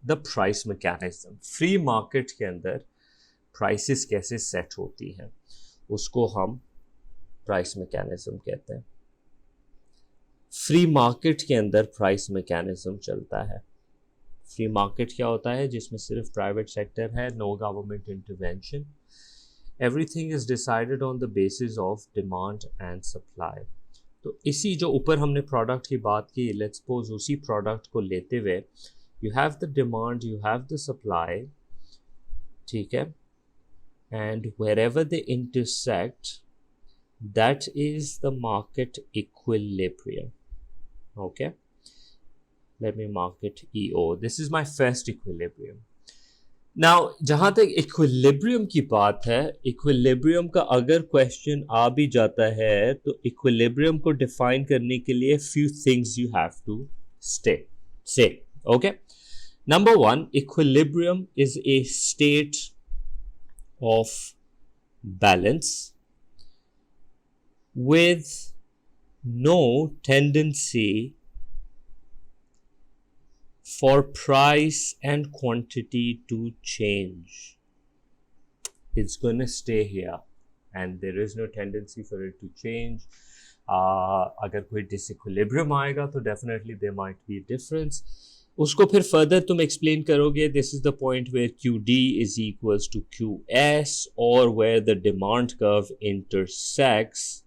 The price mechanism. Free market के अंदर prices कैसे सेट होती हैं उसको हम प्राइस मैकेनिज्म कहते हैं। फ्री मार्केट के अंदर प्राइस मैकेनिज्म चलता है। फ्री मार्केट क्या होता है? जिसमें सिर्फ प्राइवेट सेक्टर है, no government intervention, everything is decided on the basis of demand and supply. तो इसी जो ऊपर हमने प्रोडक्ट की बात की, लेट्स सपोज उसी प्रोडक्ट को लेते हुए you have the demand, you have the supply, ठीक है, and wherever they intersect, that is the market equilibrium. Okay, let me mark it EO. This is my first equilibrium. Now, जहाँ तक equilibrium की बात है, इक्विलिब्रियम का अगर question आ भी जाता है तो इक्विलिब्रियम को डिफाइन करने के लिए few things you have to say. Okay, number one, equilibrium is a state of balance with no tendency for price and quantity to change. It's going to stay here and there is no tendency for it to change. अगर कोई disequilibrium आएगा तो definitely there might be a difference. उसको फिर further तुम explain करोगे. This is the point where QD is equals to QS, or where the demand curve intersects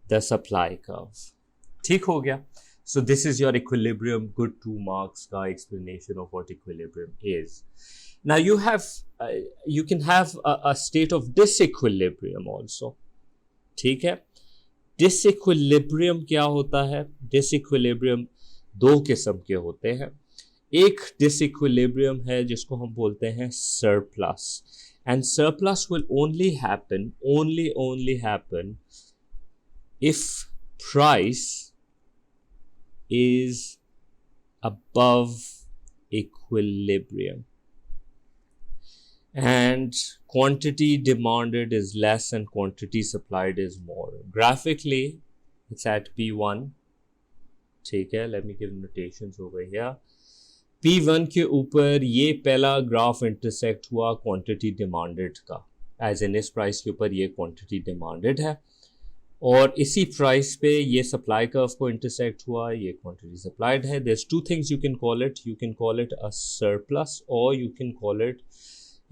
the supply curve. ठीक हो गया? So this is your equilibrium, good 2 marks का explanation of what equilibrium is. Now you have, you can have a state of disequilibrium also. ठीक है? Disequilibrium क्या होता है? Disequilibrium 2 किस्म के होते हैं. एक disequilibrium है जिसको हम बोलते हैं surplus, and surplus will only happen if price is above equilibrium and quantity demanded is less and quantity supplied is more. Graphically, it's at P1. ठीक है, let me give notations over here. P1 के ऊपर ये पहला graph intersect हुआ quantity demanded का, as in इस price के ऊपर ये क्वांटिटी डिमांडेड है, और इसी प्राइस पे ये सप्लाई कर्व को इंटरसेक्ट हुआ, ये क्वांटिटी सप्लाइड है. There is 2 things you can call it. You can call it a surplus, और you can call it,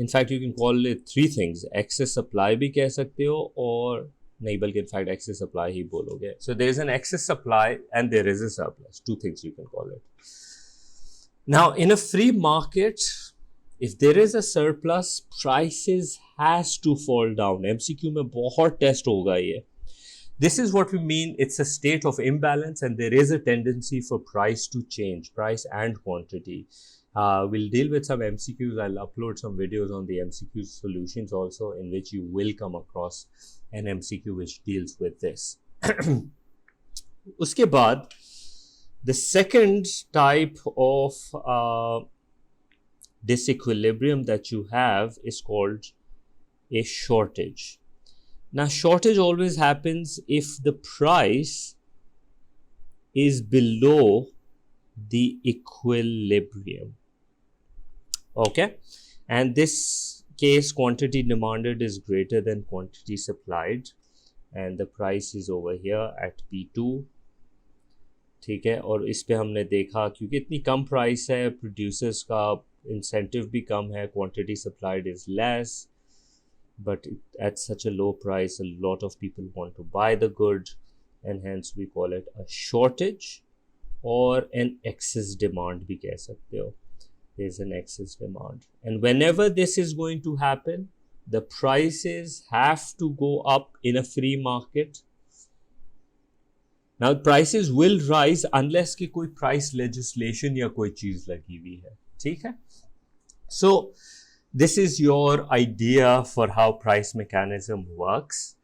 in fact you can call it 3 things. Excess supply भी कह सकते हो, और नहीं बल्कि इनफैक्ट एक्सेस सप्लाई ही बोलोगे. So there is an excess supply and there is a surplus. 2 things you can call it. Now in a free market, if there is a surplus, prices has to fall down. MCQ में बहुत test होगा ये. This is what we mean. It's a state of imbalance and there is a tendency for price to change, price and quantity. We'll deal with some MCQs. I'll upload some videos on the MCQ solutions also, in which you will come across an MCQ which deals with this. उसके बाद, the second type of disequilibrium that you have is called a shortage. Now, shortage always happens if the price is below the equilibrium. Okay? And this case, quantity demanded is greater than quantity supplied, and the price is over here at P2. ठीक है, और इस पे हमने देखा क्योंकि इतनी कम price है, प्रोड्यूसर्स का इंसेंटिव भी कम है, quantity supplied is less. But at such a low price, a lot of people want to buy the good, and hence we call it a shortage or an excess demand भी कह सकते हो. There's an excess demand, and whenever this is going to happen, the prices have to go up in a free market. Now prices will rise unless कि कोई price legislation या कोई चीज लगी हुई है. ठीक है? So this is your idea for how price mechanism works.